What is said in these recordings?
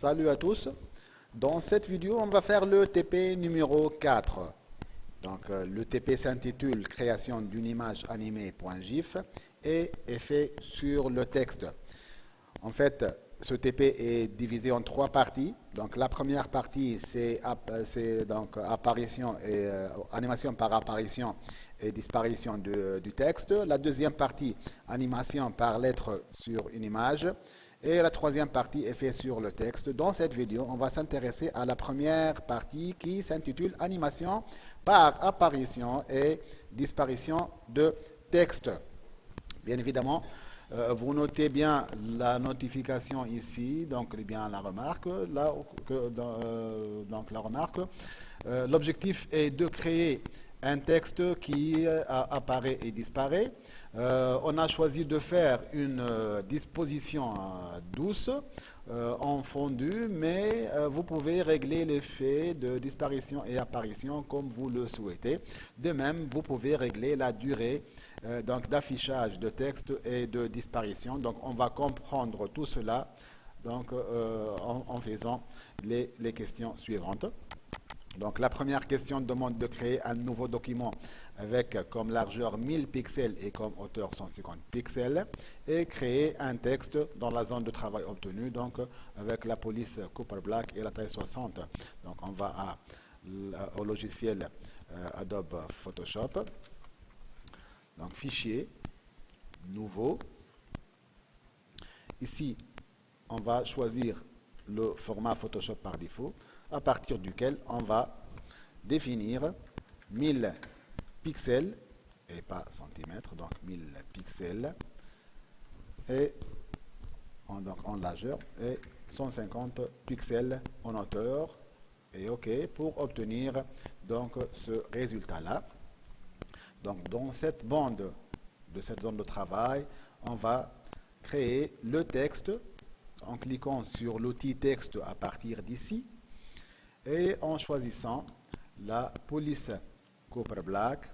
Salut à tous. Dans cette vidéo, on va faire le TP numéro 4. Donc, le TP s'intitule Création d'une image animée.gif et est fait sur le texte. En fait, ce TP est divisé en trois parties. Donc, la première partie, c'est donc apparition et animation par apparition et disparition du texte. La deuxième partie, animation par lettre sur une image. Et la troisième partie est faite sur le texte. Dans cette vidéo, on va s'intéresser à la première partie qui s'intitule Animation par apparition et disparition de texte. Bien évidemment, vous notez bien la notification ici, donc bien la remarque. Donc la remarque. L'objectif est de créer un texte qui apparaît et disparaît. On a choisi de faire une disposition douce en fondu, mais vous pouvez régler l'effet de disparition et apparition comme vous le souhaitez. De même, vous pouvez régler la durée donc d'affichage de texte et de disparition. Donc on va comprendre tout cela donc, en faisant les questions suivantes. Donc la première question demande de créer un nouveau document avec comme largeur 1000 pixels et comme hauteur 150 pixels et créer un texte dans la zone de travail obtenue, donc avec la police Cooper Black et la taille 60. Donc on va au logiciel Adobe Photoshop. Donc fichier, nouveau. Ici, on va choisir le format Photoshop par défaut, à partir duquel on va définir 1000 pixels, et pas centimètres, donc 1000 pixels, et en largeur, et 150 pixels en hauteur, et OK, pour obtenir donc ce résultat-là. Donc dans cette bande de cette zone de travail, on va créer le texte en cliquant sur l'outil texte à partir d'ici et en choisissant la police Cooper Black.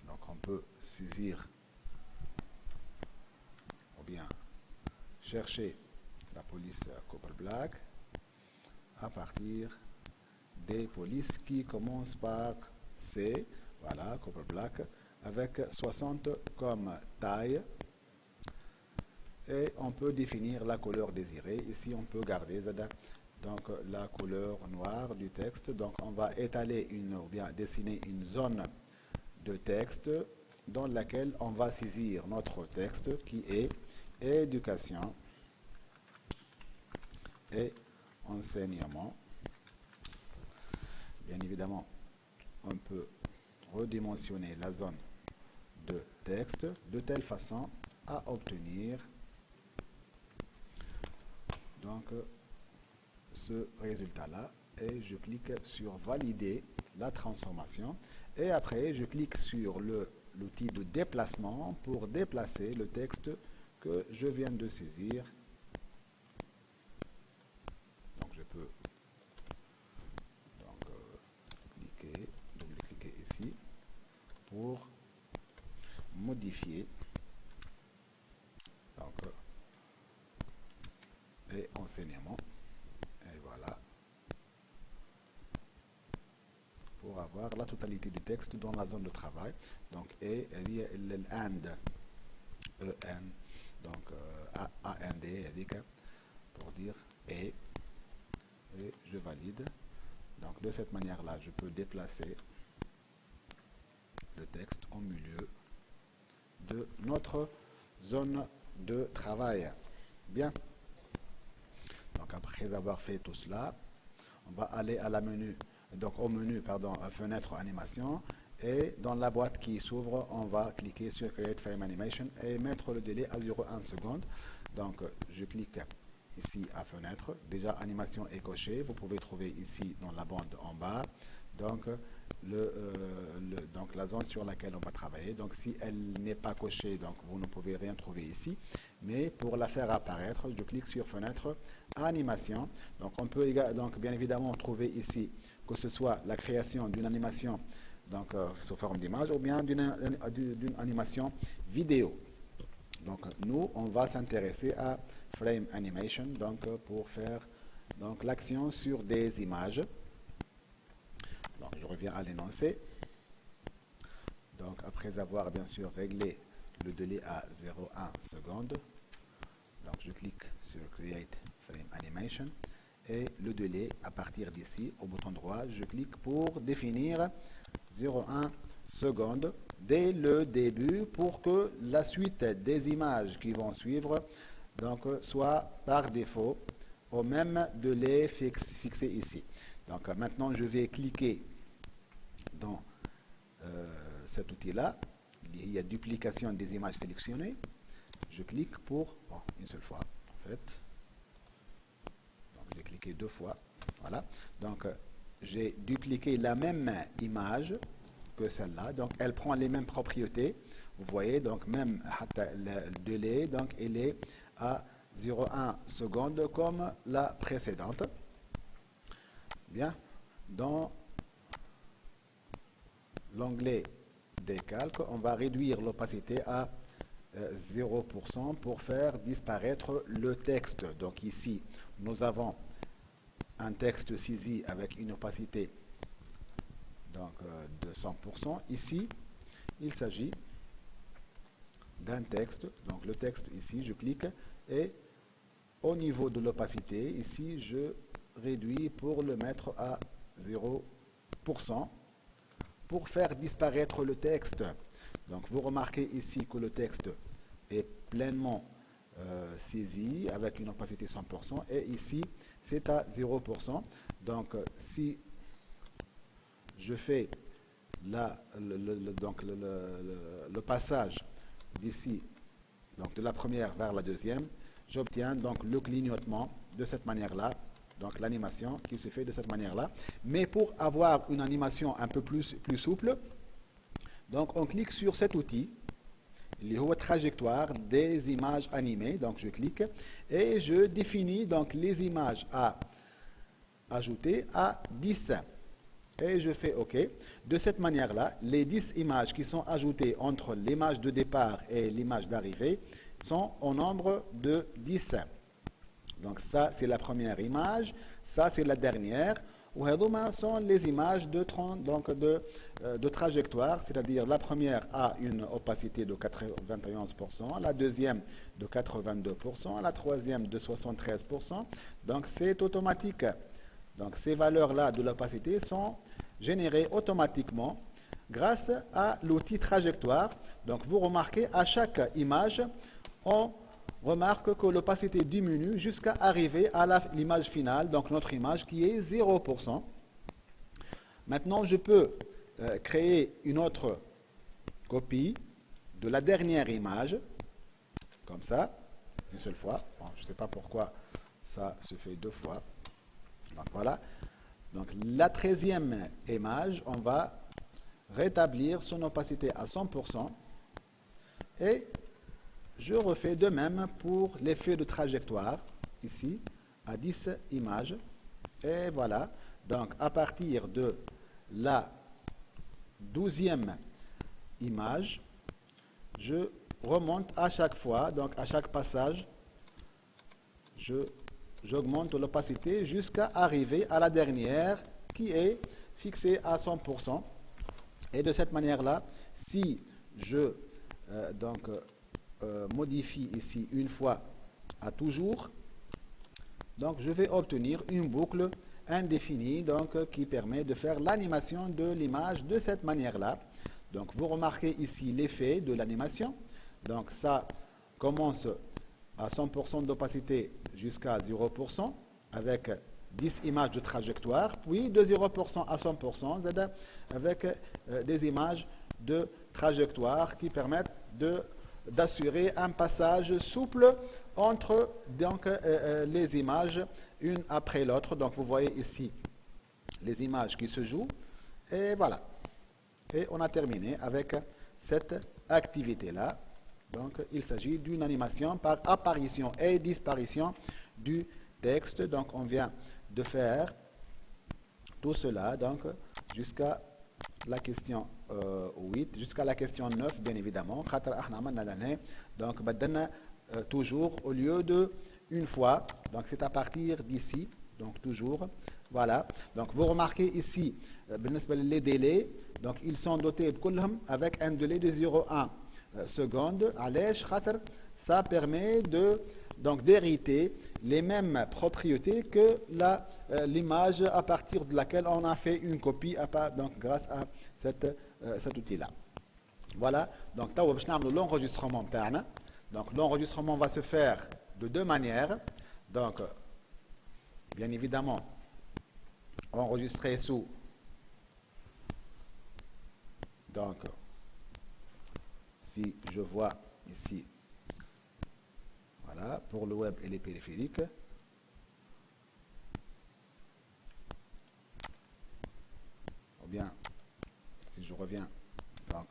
Donc on peut saisir ou bien chercher la police Cooper Black à partir des polices qui commencent par C. Voilà, Cooper Black avec 60 comme taille. Et on peut définir la couleur désirée. Ici, on peut garder donc la couleur noire du texte. Donc, on va étaler ou bien dessiner une zone de texte dans laquelle on va saisir notre texte qui est éducation et enseignement. Bien évidemment, on peut redimensionner la zone de texte de telle façon à obtenir donc ce résultat là et je clique sur valider la transformation et après je clique sur l'outil de déplacement pour déplacer le texte que je viens de saisir. Donc je peux donc double-cliquer ici pour modifier donc et enseignement et voilà pour avoir la totalité du texte dans la zone de travail. Donc et and donc and pour dire et je valide. Donc de cette manière là je peux déplacer le texte au milieu de notre zone de travail. Bien. Donc après avoir fait tout cela, on va aller à au menu, à fenêtre animation, et dans la boîte qui s'ouvre, on va cliquer sur Create Frame Animation et mettre le délai à 0,1 seconde. Donc je clique ici à fenêtre, déjà animation est cochée, vous pouvez trouver ici dans la bande en bas, donc donc la zone sur laquelle on va travailler. Donc si elle n'est pas cochée, donc vous ne pouvez rien trouver ici. Mais pour la faire apparaître, je clique sur fenêtre, animation. Donc on peut donc bien évidemment trouver ici que ce soit la création d'une animation donc sous forme d'image ou bien d'une animation vidéo. Donc nous, on va s'intéresser à frame animation, donc pour faire donc l'action sur des images. Donc je reviens à l'énoncé. Donc après avoir bien sûr réglé le délai à 0,1 seconde, donc je clique sur Create Frame Animation et le délai à partir d'ici au bouton droit, je clique pour définir 0,1 seconde dès le début pour que la suite des images qui vont suivre donc soit par défaut au même délai fixé ici. Donc maintenant je vais cliquer dans cet outil-là. Il y a duplication des images sélectionnées. Je clique pour une seule fois en fait. Donc j'ai cliqué 2 fois. Voilà. Donc j'ai dupliqué la même image que celle-là. Donc elle prend les mêmes propriétés. Vous voyez, donc même le délai, donc il est à 0,1 seconde comme la précédente. Bien. Dans l'onglet des calques, on va réduire l'opacité à 0% pour faire disparaître le texte. Donc ici, nous avons un texte saisi avec une opacité donc, de 100%. Ici, il s'agit d'un texte. Donc le texte ici, je clique et au niveau de l'opacité, ici, je réduis pour le mettre à 0% pour faire disparaître le texte. Donc vous remarquez ici que le texte est pleinement saisi avec une opacité 100% et ici c'est à 0%. Donc si je fais le passage d'ici donc de la première vers la deuxième, j'obtiens donc le clignotement de cette manière-là. Donc l'animation qui se fait de cette manière-là. Mais pour avoir une animation un peu plus souple, donc on clique sur cet outil, la trajectoire des images animées. Donc je clique et je définis donc les images à ajouter à 10. Et je fais OK. De cette manière-là, les 10 images qui sont ajoutées entre l'image de départ et l'image d'arrivée sont au nombre de 10. Donc ça, c'est la première image. Ça, c'est la dernière. Ou sont les images de trajectoire, c'est-à-dire la première a une opacité de 91%, la deuxième de 82%, la troisième de 73%. Donc c'est automatique. Donc ces valeurs-là de l'opacité sont générées automatiquement grâce à l'outil trajectoire. Donc vous remarquez à chaque image, on remarque que l'opacité diminue jusqu'à arriver à l'image finale, donc notre image qui est 0%. Maintenant, je peux créer une autre copie de la dernière image, comme ça, une seule fois. Bon, je ne sais pas pourquoi ça se fait 2 fois. Donc voilà. Donc la 13e image, on va rétablir son opacité à 100% et je refais de même pour l'effet de trajectoire, ici, à 10 images. Et voilà. Donc, à partir de la 12e image, je remonte à chaque fois, donc à chaque passage, j'augmente l'opacité jusqu'à arriver à la dernière qui est fixée à 100%. Et de cette manière-là, si je modifie ici une fois à toujours, donc je vais obtenir une boucle indéfinie donc, qui permet de faire l'animation de l'image de cette manière-là. Donc vous remarquez ici l'effet de l'animation. Donc ça commence à 100% d'opacité jusqu'à 0% avec 10 images de trajectoire, puis de 0% à 100% avec des images de trajectoire qui permettent d'assurer un passage souple entre donc, les images une après l'autre. Donc vous voyez ici les images qui se jouent et voilà. Et on a terminé avec cette activité-là. Donc il s'agit d'une animation par apparition et disparition du texte. Donc on vient de faire tout cela donc jusqu'à la question 8 jusqu'à la question 9 bien évidemment. Donc toujours au lieu de une fois. Donc c'est à partir d'ici, donc toujours. Voilà. Donc vous remarquez ici, les délais, donc ils sont dotés avec un délai de 0,1 seconde. Ça permet de donc d'hériter les mêmes propriétés que l'image à partir de laquelle on a fait une copie donc grâce à cet outil-là. Voilà, donc l'enregistrement. Donc l'enregistrement va se faire de deux manières. Donc, bien évidemment, enregistrer sous. Donc, si je vois ici, voilà, pour le web et les périphériques. Ou bien, si je reviens, donc,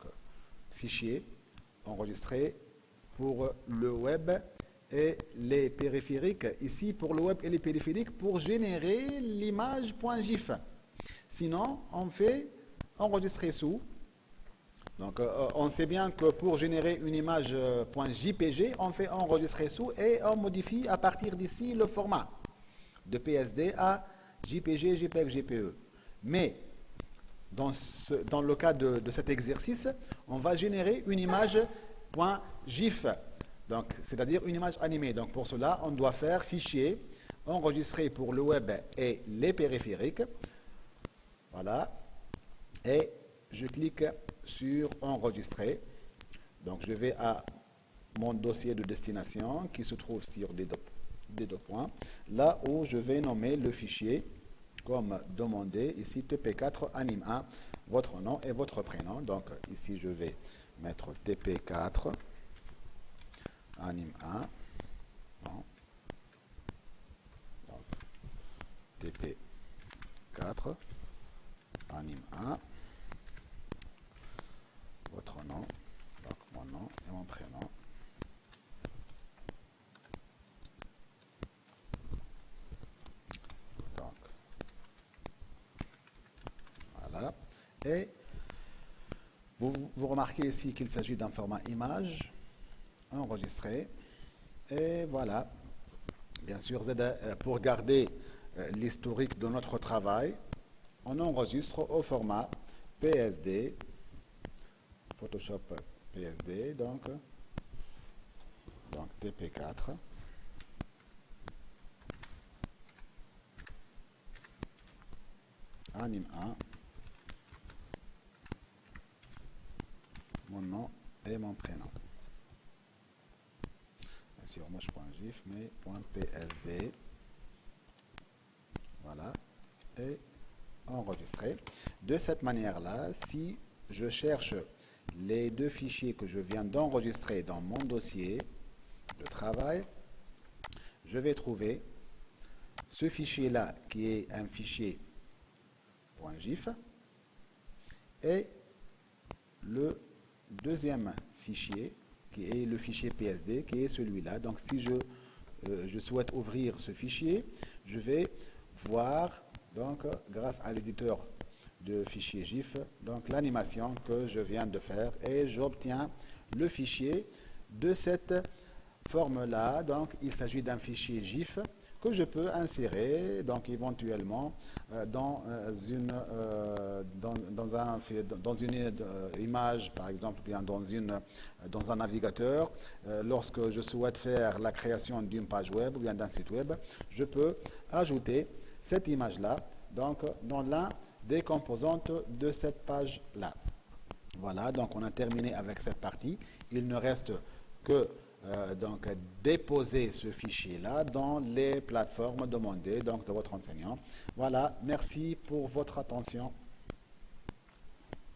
fichier, enregistré pour le web et les périphériques. Ici, pour le web et les périphériques, pour générer l'image .gif. Sinon, on fait enregistrer sous. Donc, on sait bien que pour générer une image .jpg, on fait enregistrer sous et on modifie à partir d'ici le format de PSD à JPG, JPEG, GPE. Mais dans le cas de cet exercice, on va générer une image .gif, donc c'est-à-dire une image animée. Donc pour cela, on doit faire fichier, enregistrer pour le web et les périphériques. Voilà. Et je clique sur enregistrer. Donc je vais à mon dossier de destination qui se trouve sur des deux points, là où je vais nommer le fichier comme demandé, ici TP4 anime1, votre nom et votre prénom. Donc ici je vais mettre TP4 anime1, bon. Donc, TP4 anime1, votre nom, donc mon nom et mon prénom. Donc, voilà. Et vous remarquez ici qu'il s'agit d'un format image, enregistré. Et voilà. Bien sûr, pour garder l'historique de notre travail, on enregistre au format PSD, Photoshop PSD, donc TP4. Anime 1, mon nom et mon prénom. Bien sûr, moche.gif, mais .psd. Voilà. Et enregistrer. De cette manière-là, si je cherche les deux fichiers que je viens d'enregistrer dans mon dossier de travail, je vais trouver ce fichier-là qui est un fichier .gif et le deuxième fichier qui est le fichier PSD qui est celui-là. Donc si je souhaite ouvrir ce fichier, je vais voir donc grâce à l'éditeur de fichier GIF donc l'animation que je viens de faire et j'obtiens le fichier de cette forme-là. Donc il s'agit d'un fichier GIF que je peux insérer donc éventuellement dans une image par exemple, bien dans un navigateur. Lorsque je souhaite faire la création d'une page web ou bien d'un site web, je peux ajouter cette image-là donc dans l'un des composantes de cette page-là. Voilà, donc on a terminé avec cette partie. Il ne reste que donc déposer ce fichier-là dans les plateformes demandées donc de votre enseignant. Voilà, merci pour votre attention.